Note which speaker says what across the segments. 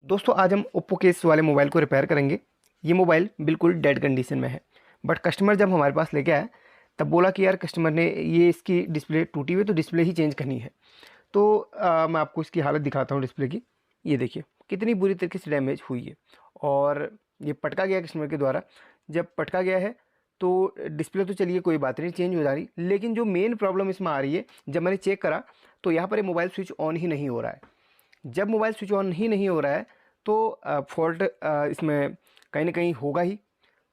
Speaker 1: दोस्तों आज हम ओप्पो के इस वाले मोबाइल को रिपेयर करेंगे। ये मोबाइल बिल्कुल डेड कंडीशन में है। बट कस्टमर जब हमारे पास लेके आया तब बोला कि यार कस्टमर ने ये इसकी डिस्प्ले टूटी हुई है तो डिस्प्ले ही चेंज करनी है। तो मैं आपको इसकी हालत दिखाता हूँ डिस्प्ले की। ये देखिए कितनी बुरी तरीके से डैमेज हुई है और ये पटका गया कस्टमर के द्वारा। जब पटका गया है तो डिस्प्ले तो चलिए कोई बात नहीं चेंज हो जा रही, लेकिन जो मेन प्रॉब्लम इसमें आ रही है, जब मैंने चेक करा तो यहाँ पर ये मोबाइल स्विच ऑन ही नहीं हो रहा है। जब मोबाइल स्विच ऑन ही नहीं हो रहा है तो फॉल्ट इसमें कहीं ना कहीं होगा ही।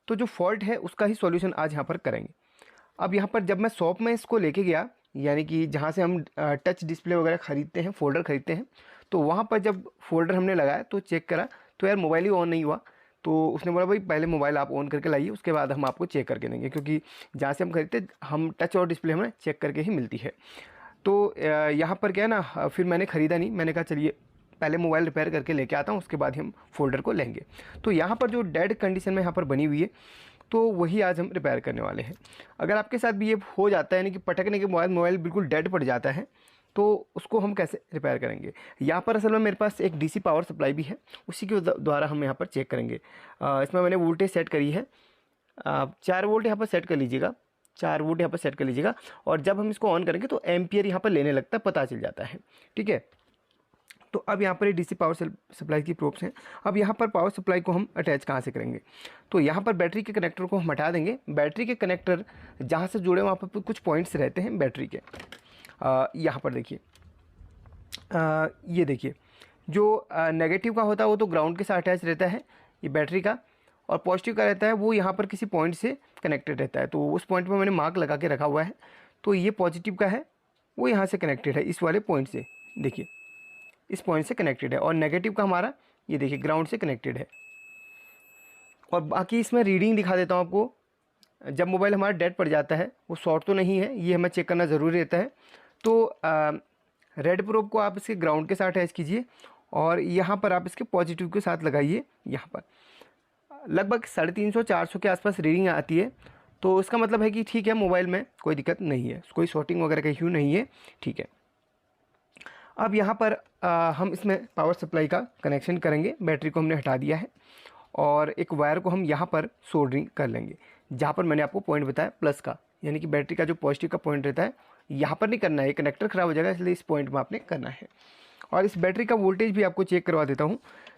Speaker 1: तो जो फॉल्ट है उसका ही सॉल्यूशन आज यहाँ पर करेंगे। अब यहाँ पर जब मैं शॉप में इसको लेके गया, यानी कि जहाँ से हम टच डिस्प्ले वगैरह ख़रीदते हैं, फ़ोल्डर ख़रीदते हैं, तो वहाँ पर जब फ़ोल्डर हमने लगाया तो चेक करा तो यार मोबाइल ही ऑन नहीं हुआ। तो उसने बोला भाई पहले मोबाइल आप ऑन करके लाइए, उसके बाद हम आपको चेक करके देंगे, क्योंकि जहाँ से हम खरीदते हम टच और डिस्प्ले हमें चेक करके ही मिलती है। तो यहाँ पर क्या है ना, फिर मैंने ख़रीदा नहीं, मैंने कहा चलिए पहले मोबाइल रिपेयर करके लेके आता हूँ, उसके बाद हम फ़ोल्डर को लेंगे। तो यहाँ पर जो डेड कंडीशन में यहाँ पर बनी हुई है तो वही आज हम रिपेयर करने वाले हैं। अगर आपके साथ भी ये हो जाता है, यानी कि पटकने के बाद मोबाइल बिल्कुल डेड पड़ जाता है, तो उसको हम कैसे रिपेयर करेंगे। यहाँ पर असल में मेरे पास एक डीसी पावर सप्लाई भी है, उसी के द्वारा हम यहाँ पर चेक करेंगे। इसमें मैंने वोल्टेज सेट करी है, 4 वोल्ट यहाँ पर सेट कर लीजिएगा, 4 वोल्ट यहाँ पर सेट कर लीजिएगा। और जब हम इसको ऑन करेंगे तो एम्पियर यहाँ पर लेने लगता है, पता चल जाता है। ठीक है, तो अब यहाँ पर ये डीसी पावर सप्लाई की प्रोब्स हैं। अब यहाँ पर पावर सप्लाई को हम अटैच कहाँ से करेंगे, तो यहाँ पर बैटरी के कनेक्टर को हम हटा देंगे। बैटरी के कनेक्टर जहाँ से जुड़े वहाँ पर कुछ पॉइंट्स रहते हैं बैटरी के। यहाँ पर देखिए, ये देखिए जो नेगेटिव का होता है वो तो ग्राउंड के साथ अटैच रहता है ये बैटरी का, और पॉजिटिव का रहता है वो यहाँ पर किसी पॉइंट से कनेक्टेड रहता है। तो उस पॉइंट पर मैंने मार्क लगा के रखा हुआ है। तो ये पॉजिटिव का है, वो यहाँ से कनेक्टेड है, इस वाले पॉइंट से, देखिए इस पॉइंट से कनेक्टेड है। और नेगेटिव का हमारा ये देखिए ग्राउंड से कनेक्टेड है। और बाकी इसमें रीडिंग दिखा देता हूँ आपको। जब मोबाइल हमारा डेड पड़ जाता है, वो शॉर्ट तो नहीं है, ये हमें चेक करना ज़रूरी रहता है। तो रेड प्रोब को आप इसके ग्राउंड के साथ अटैच कीजिए और यहाँ पर आप इसके पॉजिटिव के साथ लगाइए। यहाँ पर लगभग 350-400 के आसपास रीडिंग आती है, तो इसका मतलब है कि ठीक है, मोबाइल में कोई दिक्कत नहीं है, कोई शॉर्टिंग वगैरह का इश्यू नहीं है। ठीक है, अब यहाँ पर हम इसमें पावर सप्लाई का कनेक्शन करेंगे। बैटरी को हमने हटा दिया है और एक वायर को हम यहाँ पर सोल्डरिंग कर लेंगे, जहाँ पर मैंने आपको पॉइंट बताया प्लस का, यानी कि बैटरी का जो पॉजिटिव का पॉइंट रहता है यहाँ पर नहीं करना है, ये कनेक्टर ख़राब हो जाएगा, इसलिए इस पॉइंट में आपने करना है। और इस बैटरी का वोल्टेज भी आपको चेक करवा देता हूँ।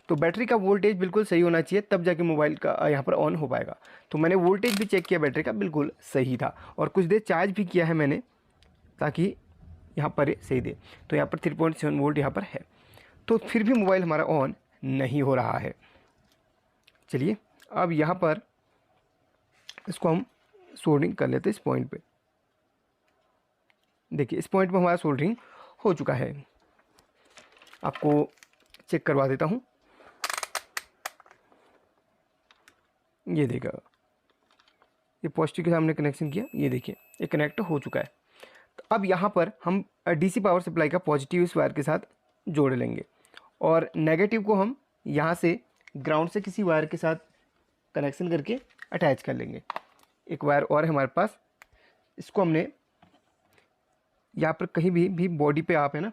Speaker 1: तो बैटरी का वोल्टेज बिल्कुल सही होना चाहिए, तब जाके मोबाइल का यहाँ पर ऑन हो पाएगा। तो मैंने वोल्टेज भी चेक किया, बैटरी का बिल्कुल सही था, और कुछ देर चार्ज भी किया है मैंने, ताकि यहाँ पर सही दे। तो यहाँ पर 3.7 वोल्ट यहाँ पर है, तो फिर भी मोबाइल हमारा ऑन नहीं हो रहा है। चलिए अब यहाँ पर इसको हम सोल्डरिंग कर लेते हैं। इस पॉइंट पे देखिए, इस पॉइंट पे हमारा सोल्डरिंग हो चुका है। आपको चेक करवा देता हूँ, ये देखा, ये पॉजिटिव के सामने कनेक्शन किया, ये देखिए ये कनेक्ट हो चुका है। तो अब यहाँ पर हम डीसी पावर सप्लाई का पॉजिटिव इस वायर के साथ जोड़ लेंगे और नेगेटिव को हम यहाँ से ग्राउंड से किसी वायर के साथ कनेक्शन करके अटैच कर लेंगे। एक वायर और है हमारे पास, इसको हमने यहाँ पर कहीं भी बॉडी पे आप है ना,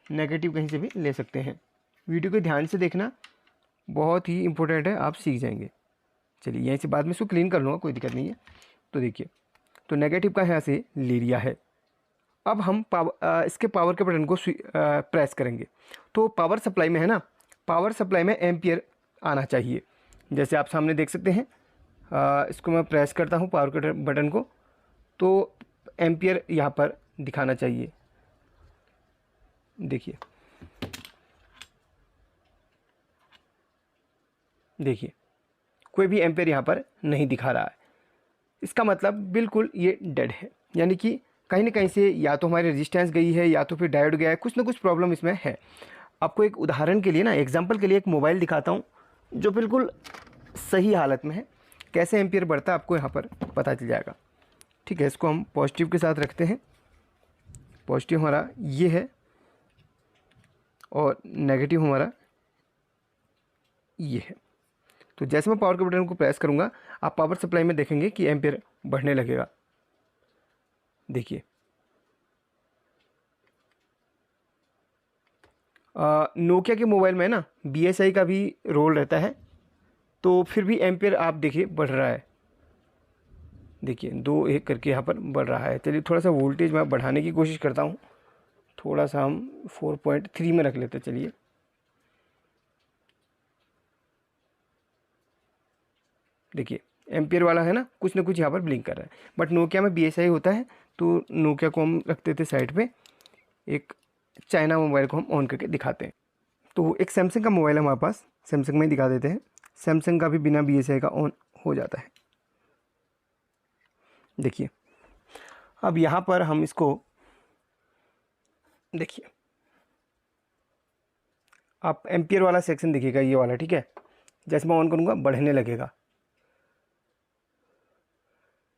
Speaker 1: नेगेटिव कहीं से भी ले सकते हैं। वीडियो को ध्यान से देखना, बहुत ही इंपॉर्टेंट है, आप सीख जाएंगे। चलिए यहीं से बाद में इसको क्लीन कर लूँगा, कोई दिक्कत नहीं है। तो देखिए, तो नेगेटिव का यहाँ से ले लिया है। अब हम इसके पावर के बटन को प्रेस करेंगे। तो पावर सप्लाई में है ना, पावर सप्लाई में एम्पियर आना चाहिए, जैसे आप सामने देख सकते हैं। इसको मैं प्रेस करता हूँ पावर के बटन को, तो एम्पियर यहाँ पर दिखाना चाहिए। देखिए देखिए कोई भी एम्पियर यहाँ पर नहीं दिखा रहा है, इसका मतलब बिल्कुल ये डेड है, यानी कि कहीं ना कहीं से या तो हमारी रेजिस्टेंस गई है या तो फिर डायोड गया है, कुछ ना कुछ प्रॉब्लम इसमें है। आपको एक उदाहरण के लिए ना, एग्जांपल के लिए एक मोबाइल दिखाता हूँ जो बिल्कुल सही हालत में है, कैसे एम्पियर बढ़ता है आपको यहाँ पर पता चल जाएगा। ठीक है, इसको हम पॉजिटिव के साथ रखते हैं। पॉजिटिव हमारा ये है और नेगेटिव हमारा ये है। तो जैसे मैं पावर के बटन को प्रेस करूँगा, आप पावर सप्लाई में देखेंगे कि एम्पियर बढ़ने लगेगा। देखिए नोकिया के मोबाइल में ना BSI का भी रोल रहता है, तो फिर भी एम्पियर आप देखिए बढ़ रहा है, देखिए 2-1 करके यहाँ पर बढ़ रहा है। चलिए थोड़ा सा वोल्टेज मैं बढ़ाने की कोशिश करता हूँ, थोड़ा सा हम 4.3 में रख लेते हैं। चलिए देखिए एम्पियर वाला है ना कुछ यहाँ पर ब्लिंक कर रहा है, बट नोकिया में BSI होता है, तो नोकिया को हम रखते थे साइड पे, एक चाइना मोबाइल को हम ऑन करके दिखाते हैं। तो एक सैमसंग का मोबाइल है हमारे पास, सैमसंग में ही दिखा देते हैं। सैमसंग का भी बिना BSI का ऑन हो जाता है। देखिए अब यहाँ पर हम इसको देखिए, आप एम्पियर वाला सेक्शन दिखेगा ये वाला, ठीक है। जैसे मैं ऑन करूँगा बढ़ने लगेगा,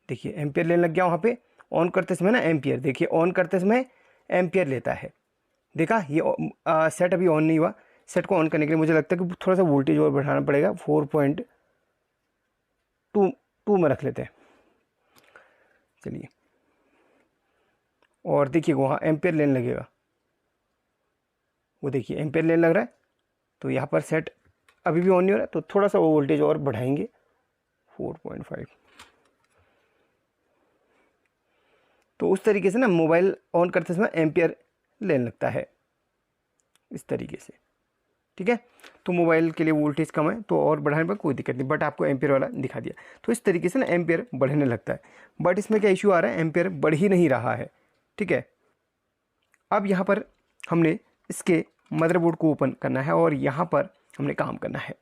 Speaker 1: देखिए एम्पियर लेने लग गया वहाँ पे। ऑन करते समय ना एम्पियर, देखिए ऑन करते समय एम्पियर लेता है, देखा ये सेट अभी ऑन नहीं हुआ। सेट को ऑन करने के लिए मुझे लगता है कि थोड़ा सा वोल्टेज और बढ़ाना पड़ेगा, 4.2 में रख लेते हैं। चलिए और देखिए वहाँ एम्पियर लेने लगेगा, वो देखिए एम्पियर लेने लग रहा है। तो यहाँ पर सेट अभी भी ऑन नहीं हो रहा है, तो थोड़ा सा वो वोल्टेज और बढ़ाएंगे 4.5। तो उस तरीके से ना मोबाइल ऑन करते समय एम्पियर लेने लगता है इस तरीके से, ठीक है। तो मोबाइल के लिए वोल्टेज कम है तो और बढ़ाने पर कोई दिक्कत नहीं, बट आपको एम्पियर वाला दिखा दिया। तो इस तरीके से ना एम्पियर बढ़ने लगता है, बट इसमें क्या इशू आ रहा है, एम्पियर बढ़ ही नहीं रहा है, ठीक है। अब यहाँ पर हमने इसके मदरबोर्ड को ओपन करना है और यहाँ पर हमने काम करना है।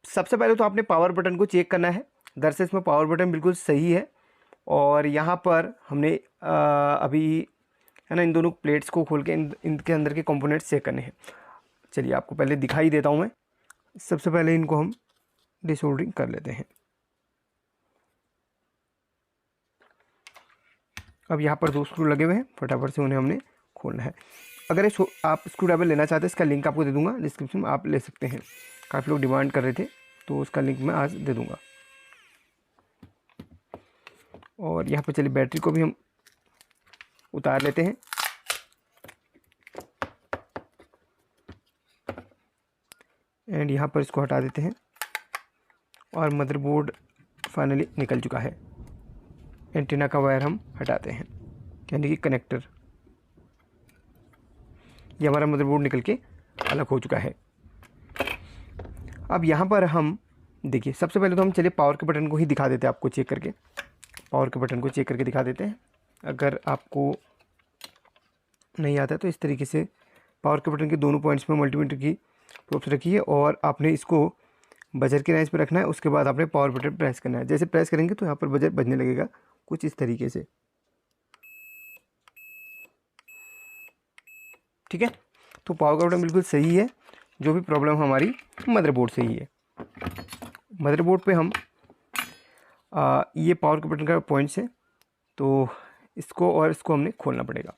Speaker 1: सबसे पहले तो आपने पावर बटन को चेक करना है। दरअसल इसमें पावर बटन बिल्कुल सही है, और यहाँ पर हमने अभी है ना इन दोनों प्लेट्स को खोल के इनके अंदर के कंपोनेंट्स चेक करने हैं। चलिए आपको पहले दिखाई देता हूँ मैं। सबसे पहले इनको हम डिसोल्डरिंग कर लेते हैं। अब यहाँ पर 2 स्क्रू लगे हुए हैं, फटाफट से उन्हें हमने खोलना है। अगर आप स्क्रू ड्राइवर लेना चाहते हैं, इसका लिंक आपको दे दूंगा डिस्क्रिप्शन में, आप ले सकते हैं। काफ़ी लोग डिमांड कर रहे थे, तो उसका लिंक मैं आज दे दूंगा। और यहाँ पर चलिए बैटरी को भी हम उतार लेते हैं। एंड यहाँ पर इसको हटा देते हैं, और मदरबोर्ड फाइनली निकल चुका है। एंटीना का वायर हम हटाते हैं, यानी कि कनेक्टर, ये हमारा मदरबोर्ड निकल के अलग हो चुका है। अब यहाँ पर हम देखिए, सबसे पहले तो हम चलिए पावर के बटन को ही दिखा देते हैं आपको चेक करके। पावर के बटन को चेक करके दिखा देते हैं। अगर आपको नहीं आता है तो इस तरीके से पावर के बटन के दोनों पॉइंट्स में मल्टीमीटर की प्रोब्स रखी है, और आपने इसको बजर के रेंज पर रखना है। उसके बाद आपने पावर बटन प्रेस करना है। जैसे प्रेस करेंगे तो यहाँ पर बजर बजने लगेगा कुछ इस तरीके से, ठीक है। तो पावर का बटन बिल्कुल सही है, जो भी प्रॉब्लम हमारी मदरबोर्ड से ही है। मदरबोर्ड पे हम ये पावर के बटन का पॉइंट्स है, तो इसको और इसको हमने खोलना पड़ेगा।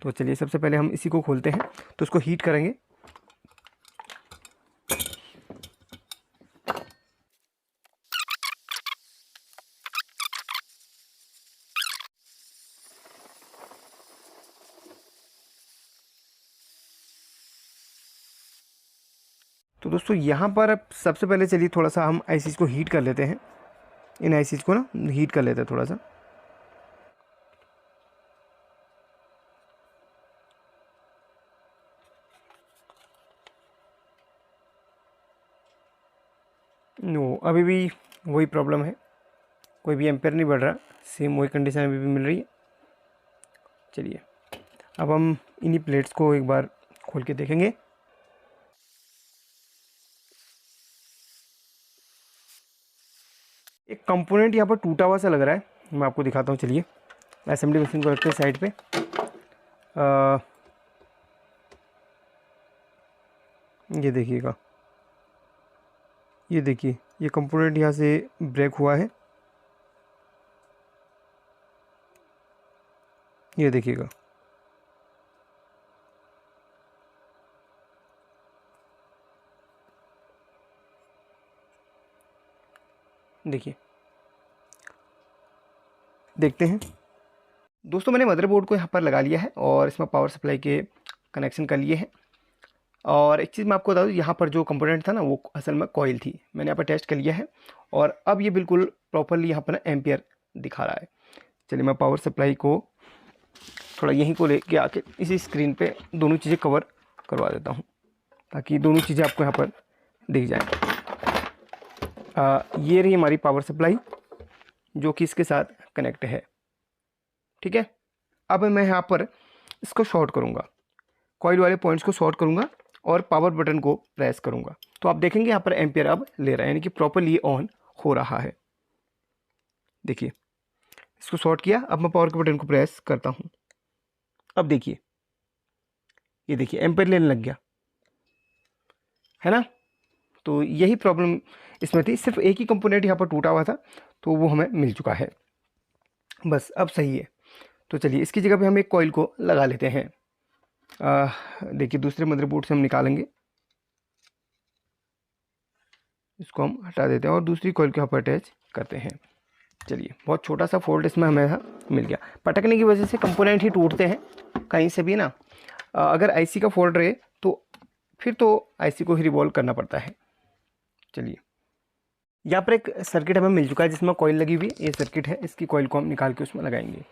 Speaker 1: तो चलिए सबसे पहले हम इसी को खोलते हैं, तो इसको हीट करेंगे। तो दोस्तों यहाँ पर सबसे पहले चलिए थोड़ा सा हम आईसीज को हीट कर लेते हैं। इन आईसीज को ना हीट कर लेते हैं थोड़ा सा। नो, अभी भी वही प्रॉब्लम है, कोई भी एम्पेयर नहीं बढ़ रहा, सेम वही कंडीशन अभी भी मिल रही है। चलिए अब हम इन्हीं प्लेट्स को एक बार खोल के देखेंगे। एक कंपोनेंट यहाँ पर टूटा हुआ सा लग रहा है, मैं आपको दिखाता हूँ। चलिए असेंबली मशीन को रखते हैं साइड पे। ये देखिएगा, ये देखिए ये कंपोनेंट यहाँ से ब्रेक हुआ है, ये देखिएगा। देखिए, देखते हैं दोस्तों, मैंने मदरबोर्ड को यहाँ पर लगा लिया है और इसमें पावर सप्लाई के कनेक्शन कर लिए हैं। और एक चीज़ मैं आपको बता दूँ, यहाँ पर जो कंपोनेंट था ना वो असल में कॉइल थी, मैंने यहाँ पर टेस्ट कर लिया है और अब ये बिल्कुल प्रॉपरली यहाँ पर ना एम्पियर दिखा रहा है। चलिए मैं पावर सप्लाई को थोड़ा यहीं को लेके आके इसी स्क्रीन पे दोनों चीज़ें कवर करवा देता हूँ ताकि दोनों चीज़ें आपको यहाँ पर दिख जाएँ। ये रही हमारी पावर सप्लाई जो कि इसके साथ कनेक्ट है, ठीक है। अब मैं यहाँ पर इसको शॉर्ट करूँगा, कॉइल वाले पॉइंट्स को शॉर्ट करूँगा और पावर बटन को प्रेस करूँगा तो आप देखेंगे यहाँ पर एम्पियर अब ले रहा है, यानी कि प्रॉपरली ऑन हो रहा है। देखिए इसको शॉर्ट किया, अब मैं पावर के बटन को प्रेस करता हूँ, अब देखिए ये देखिए एम्पियर लेने लग गया है ना। तो यही प्रॉब्लम इसमें थी, सिर्फ एक ही कंपोनेंट यहाँ पर टूटा हुआ था तो वो हमें मिल चुका है, बस अब सही है। तो चलिए इसकी जगह पे हम एक कॉइल को लगा लेते हैं। देखिए दूसरे मदरबोर्ड से हम निकालेंगे, इसको हम हटा देते हैं और दूसरी कॉइल को यहाँ पर अटैच करते हैं। चलिए बहुत छोटा सा फोल्ड इसमें हमें मिल गया। पटकने की वजह से कंपोनेंट ही टूटते हैं कहीं से भी ना। अगर आईसी का फोल्ड रहे तो फिर तो आईसी को ही रिवॉल्व करना पड़ता है। चलिए यहाँ पर एक सर्किट हमें मिल चुका है जिसमें कॉइल लगी हुई, ये सर्किट है, इसकी कॉइल को हम निकाल के उसमें लगाएंगे।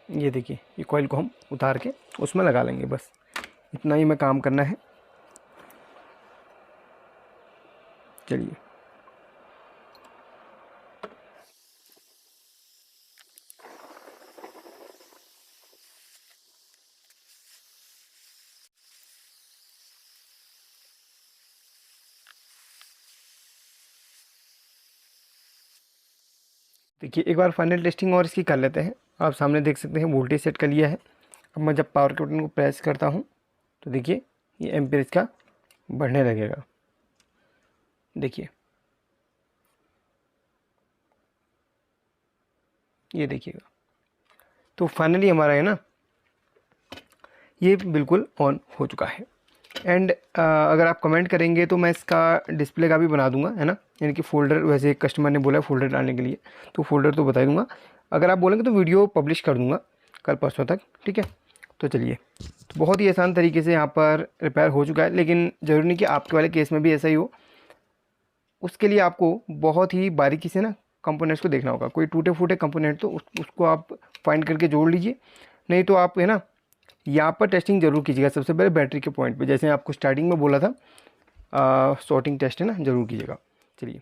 Speaker 1: ये देखिए ये कॉइल को हम उतार के उसमें लगा लेंगे, बस इतना ही हमें काम करना है। चलिए देखिए एक बार फाइनल टेस्टिंग और इसकी कर लेते हैं। आप सामने देख सकते हैं वोल्टेज सेट कर लिया है। अब मैं जब पावर के बटन को प्रेस करता हूँ तो देखिए ये एम्पियर इसका बढ़ने लगेगा, देखिए ये देखिएगा। तो फाइनली हमारा है ना ये बिल्कुल ऑन हो चुका है। एंड अगर आप कमेंट करेंगे तो मैं इसका डिस्प्ले का भी बना दूंगा, है ना, यानी कि फ़ोल्डर, वैसे कस्टमर ने बोला है फ़ोल्डर डालने के लिए तो फ़ोल्डर तो बता दूंगा। अगर आप बोलेंगे तो वीडियो पब्लिश कर दूंगा कल परसों तक, ठीक है। तो चलिए तो बहुत ही आसान तरीके से यहाँ पर रिपेयर हो चुका है, लेकिन ज़रूरी नहीं कि आपके वाले केस में भी ऐसा ही हो। उसके लिए आपको बहुत ही बारीकी से ना कंपोनेंट्स को देखना होगा। कोई टूटे फूटे कंपोनेंट तो उसको आप फाइंड करके जोड़ लीजिए, नहीं तो आप है ना यहाँ पर टेस्टिंग ज़रूर कीजिएगा। सबसे पहले बैटरी के पॉइंट पे, जैसे आपको स्टार्टिंग में बोला था, शॉर्टिंग टेस्ट है ना, ज़रूर कीजिएगा। चलिए।